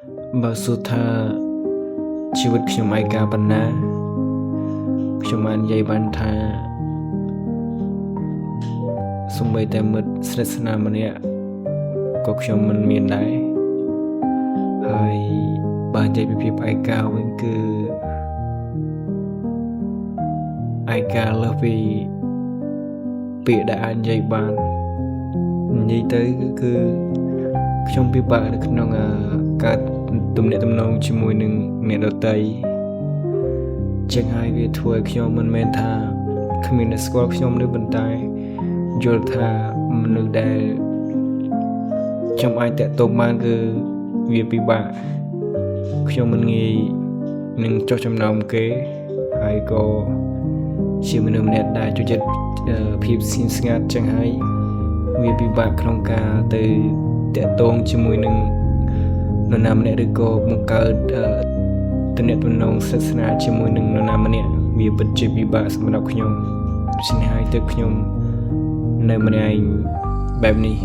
បើសួរថាជីវិតខ្ញុំឯកាប៉ុណ្ណាខ្ញុំបាននិយាយបានថាសូម្បីតែមិត្តស្និទ្ធស្នាលម្នាក់ក៏ខ្ញុំមិនមានដែរហើយបើនិយាយពីភាពឯកាវិញគឺឯកាលើសពីពាក្យដែលអាចនិយាយបាននិយាយទៅគឺខ្ញុំពិបាកនៅក្នុងការទំនាក់ទំនងជាមួយនឹងអ្នកដទៃចឹងហើយវាធ្វើឲ្យខ្ញុំមិនមែនថាគ្មានអ្នកស្គាល់ខ្ញុំទេប៉ុន្តែយល់ថាមនុស្សដែលខ្ញុំអាចតាក់ទងបានគឺវាពិបាកខ្ញុំមិនងាយនឹងចុះចំណោមគេហើយក៏ជាមនុស្សម្នាក់ដែលចូលចិត្តភាពស្ងាត់ចឹងហើយវាពិបាកក្នុងការទៅតាក់ទងជាមួយនឹងនរណាម្នាក់ឬក៏បង្កើតទំនាក់ទំនងស្និទ្ធស្នាលជាមួយនឹងនរណាម្នាក់វាពិតជាពិបាកសម្រាប់ខ្ញុំដូច្នេះហើយទើបខ្ញុំនៅម្នាក់ឯងបែបនេះ